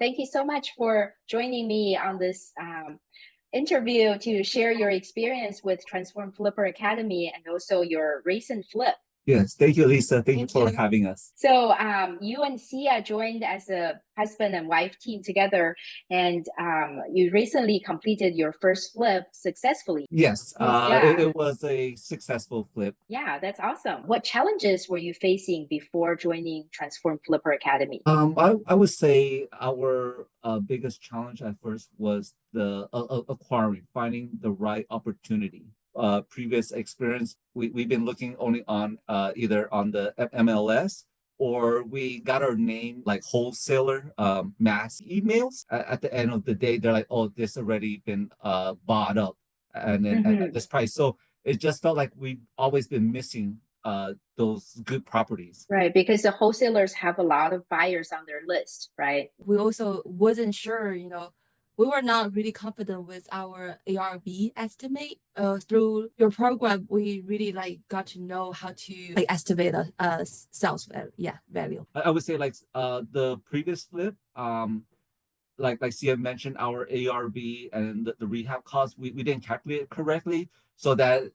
Thank you so much for joining me on this interview to share your experience with Transform Flipper Academy and also your recent flip. Yes, thank you, Lisa. Thank you Thank for you. having us. So you and Sia joined as a husband and wife team together, and you recently completed your first flip successfully. Yes, Yeah. it was a successful flip. Yeah, that's awesome. What challenges were you facing before joining Transform Flipper Academy? I would say our biggest challenge at first was the acquiring, finding the right opportunity. Previous experience, we've been looking only on either on the MLS or we got our name like wholesaler mass emails. At the end of the day, they're like, oh, this already been bought up and then at this price. So it just felt like we've always been missing those good properties. Right, because the wholesalers have a lot of buyers on their list, right? We also wasn't sure, we were not really confident with our ARV estimate. Through your program, we really got to know how to estimate a sales value. I would say like the previous flip, like Sia mentioned, our ARV and the rehab cost, we didn't calculate it correctly. So that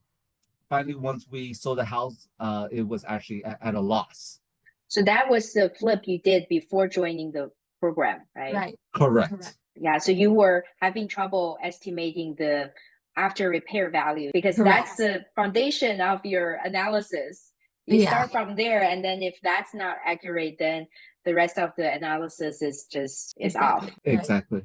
finally once we sold the house, it was actually at a loss. So that was the flip you did before joining the program, right? Right. Correct. Yeah, so you were having trouble estimating the after repair value because Correct. that's the foundation of your analysis. You start from there, and then if that's not accurate, then the rest of the analysis is off. Exactly.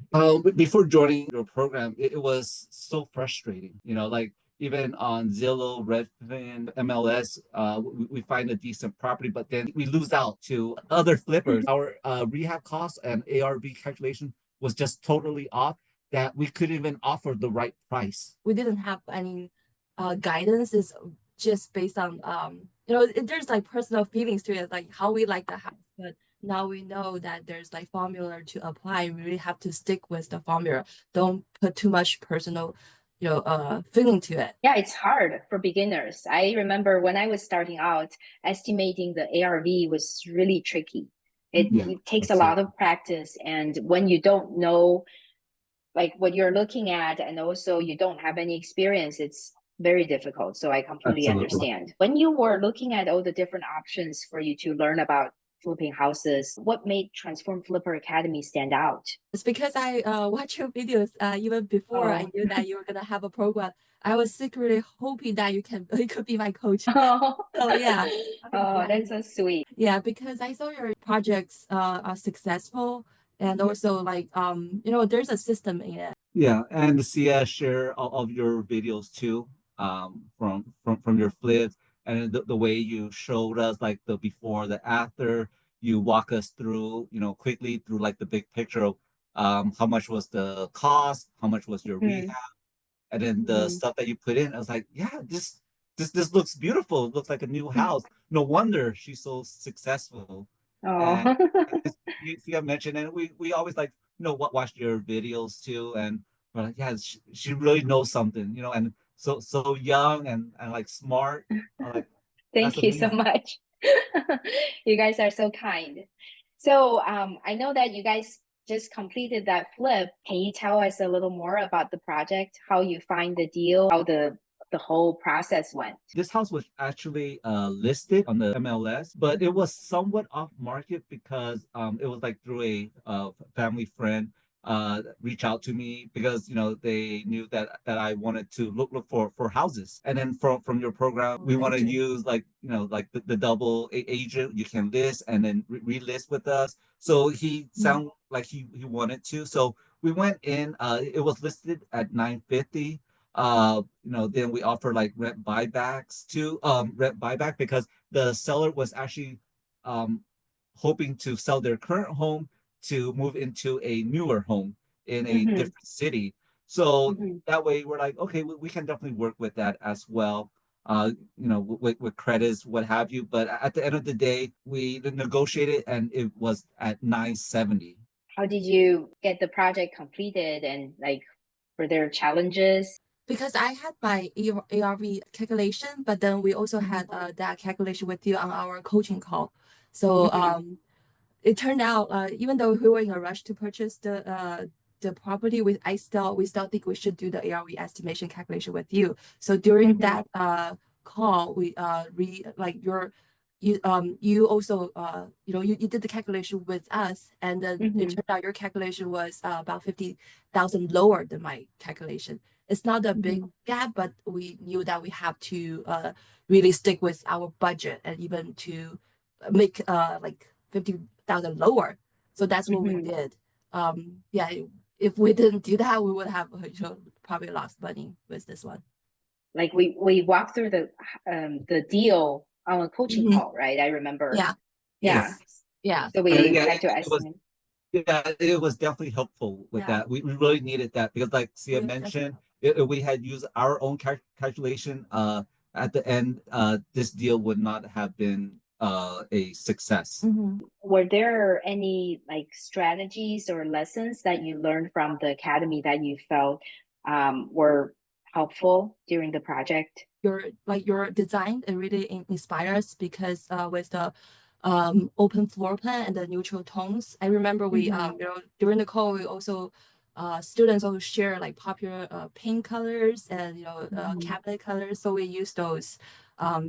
Before joining your program, it was so frustrating. Like even on Zillow, Redfin, MLS, we find a decent property, but then we lose out to other flippers. Our rehab costs and ARV calculation was just totally off that we couldn't even offer the right price. We didn't have any guidance. It's just based on there's personal feelings to it, like how we like the house. But now we know that there's formula to apply. We really have to stick with the formula. Don't put too much personal feeling to it. Yeah, it's hard for beginners. I remember when I was starting out, estimating the ARV was really tricky. It takes a lot of practice, and when you don't know what you're looking at, and also you don't have any experience, it's very difficult. So I completely understand. When you were looking at all the different options for you to learn about flipping houses, what made Transform Flipper Academy stand out? It's because I watched your videos even before I knew that you were gonna have a program. I was secretly hoping that you could be my coach. Oh, yeah. Oh, that's so sweet. Yeah, because I saw your projects are successful, and also there's a system in it. Yeah, and Sia share all of your videos too, from your flips and the way you showed us like the before, the after. You walk us through, quickly through like the big picture of how much was the cost, how much was your rehab, and then the stuff that you put in. I was like, yeah, this looks beautiful. It looks like a new house. No wonder she's so successful. And Oh, you have mentioned, and we always like watch your videos too, and we're like, yeah, she really knows something, and so young and like smart. Like that's thank you so amazing. much. You guys are so kind. So I know that you guys just completed that flip. Can you tell us a little more about the project, how you find the deal, how the whole process went? This house was actually listed on the MLS, but it was somewhat off market because it was like through a family friend reach out to me because they knew that I wanted to look for houses. And then from your program, we want to use like like the double agent. You can list and then relist with us. So he sounded like he wanted to. So we went in. It was listed at 950. Then we offer like rent buybacks too. Rent buyback because the seller was actually um hoping to sell their current home to move into a newer home in a different city. So that way we're like, okay, we can definitely work with that as well. With credits, what have you. But at the end of the day, we negotiated and it was at 970. How did you get the project completed, and were there challenges? Because I had my ARV calculation, but then we also had that calculation with you on our coaching call. So it turned out, even though we were in a rush to purchase the property, we still think we should do the ARV estimation calculation with you. So during that call, we like you also you did the calculation with us, and then it turned out your calculation was about 50,000 lower than my calculation. It's not a big gap, but we knew that we have to really stick with our budget and even to make like 50,000 lower. So that's what we did. Yeah, if we didn't do that, we would have probably lost money with this one. Like we walked through the deal on a coaching call, right? I remember. Yeah. Yeah. Yeah. So we had to estimate. It was definitely helpful with that. We really needed that because, like Sia mentioned, we had used our own calculation. At the end, this deal would not have been a success. Were there any like strategies or lessons that you learned from the academy that you felt were helpful during the project? Your design, it really inspires because with the open floor plan and the neutral tones. I remember we during the call we also students also share like popular paint colors and cabinet colors, so we use those.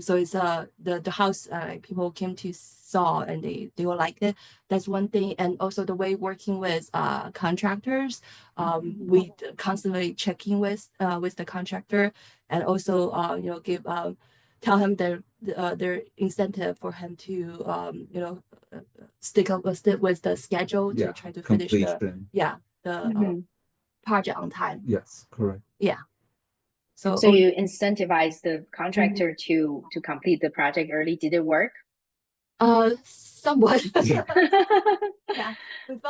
So it's the house people came to saw and they will like it. That's one thing. And also the way working with contractors, we constantly checking with the contractor, and also give tell him their incentive for him to stick with the schedule to try to finish the project on time. Yes, correct. Yeah. So you incentivize the contractor to complete the project early. Did it work? Somewhat. Yeah. Yeah.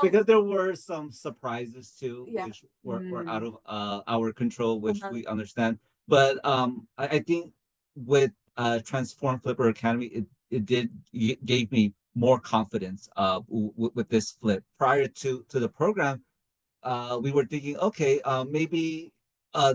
Because there were some surprises too, Yeah. which were out of our control, which we understand. But I think with Transform Flipper Academy, it gave me more confidence with this flip. Prior to the program, we were thinking, okay, maybe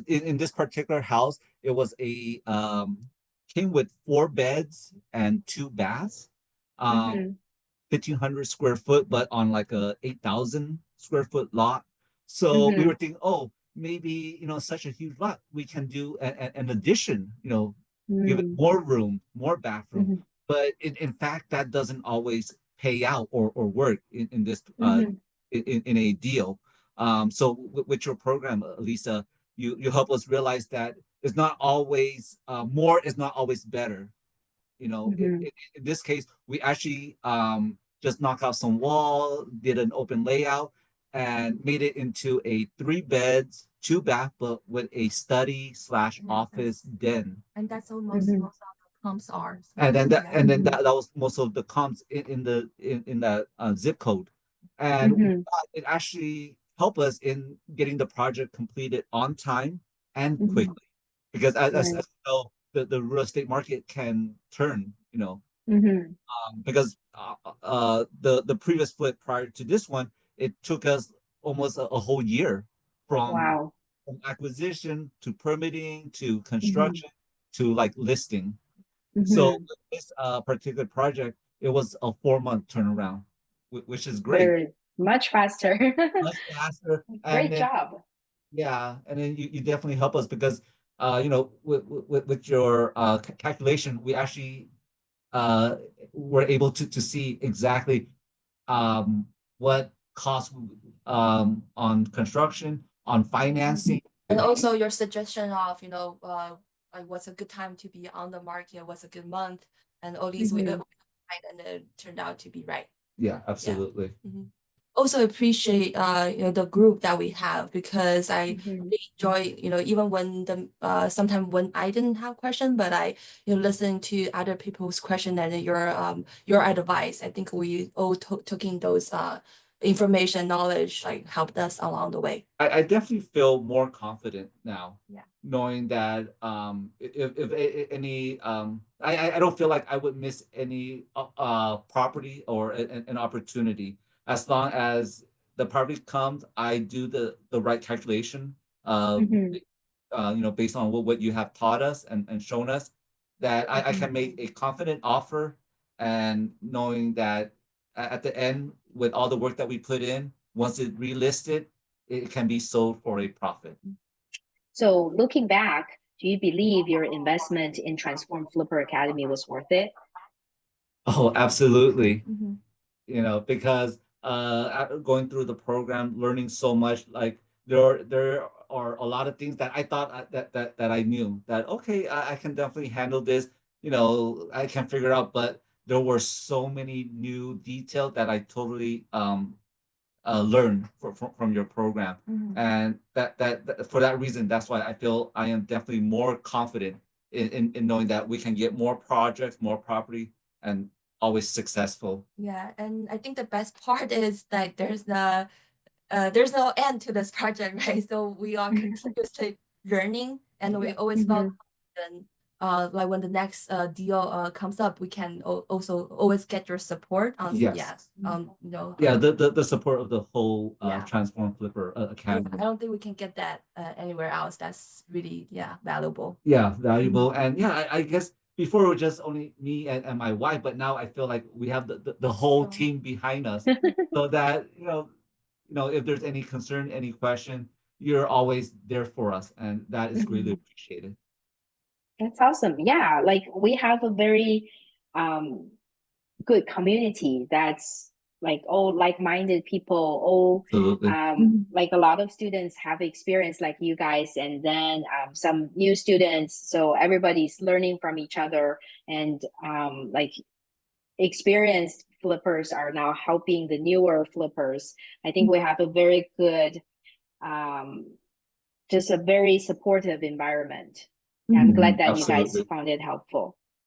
in this particular house, it was came with 4 beds and 2 baths. 1,500 square foot, but on like a 8,000 square foot lot. So we were thinking, oh, maybe such a huge lot, we can do an addition, give it more room, more bathroom. But in fact, that doesn't always pay out or work in this in a deal. So with your program, Lisa, you help us realize that it's not always more is not always better. In this case, we actually just knocked out some wall, did an open layout, and made it into a 3 beds, 2 bath, but with a study slash office den. And that's what most of the comps are. So And then that was most of the comps in that zip code, and it actually helped us in getting the project completed on time and quickly, because as you know, the real estate market can turn, because the previous flip prior to this one, it took us almost a whole year from acquisition to permitting to construction to like listing. So with this particular project, it was a 4-month turnaround, which is great. Very much faster. Much faster. Great job. Yeah, and then you definitely help us because with your calculation, we actually were able to see exactly what costs on construction, on financing. And also your suggestion of, like what's a good time to be on the market, what's a good month, and all these we and it turned out to be right. Yeah, absolutely. Also appreciate the group that we have, because I really enjoy even when sometimes when I didn't have question, but I listen to other people's question and your advice. I think we all took in those information knowledge, like helped us along the way. I definitely feel more confident now. Yeah. Knowing that if any I don't feel like I would miss any property or an opportunity, as long as the property comes, I do the right calculation based on what you have taught us and shown us, that I can make a confident offer, and knowing that at the end, with all the work that we put in, once it relisted, it can be sold for a profit. So looking back, do you believe your investment in Transform Flipper Academy was worth it? Oh, absolutely. Mm-hmm. You know, because going through the program, learning so much, like there are a lot of things that I thought that I knew that okay, I can definitely handle this. You know, I can figure out, but there were so many new details that I totally learned from your program, Mm-hmm. and that for that reason, that's why I feel I am definitely more confident in knowing that we can get more projects, more property, and always successful. Yeah, and I think the best part is like there's no end to this project, right? So we are continuously learning, and we always felt confident. Like when the next deal comes up, we can also always get your support on Yes. you know Yeah, the support of the whole Yeah. Transform Flipper Academy. I don't think we can get that anywhere else. That's really valuable. Yeah, valuable. And yeah, I guess before it was just only me and my wife, but now I feel like we have the whole Strong. team behind us, so that if there's any concern, any question, you're always there for us, and that is greatly appreciated. That's awesome. Yeah, like we have a very good community that's like all like-minded people, all Absolutely. like a lot of students have experience like you guys, and then some new students. So everybody's learning from each other, and like experienced flippers are now helping the newer flippers. I think we have a very good, just a very supportive environment. I'm glad that you guys Absolutely. found it helpful.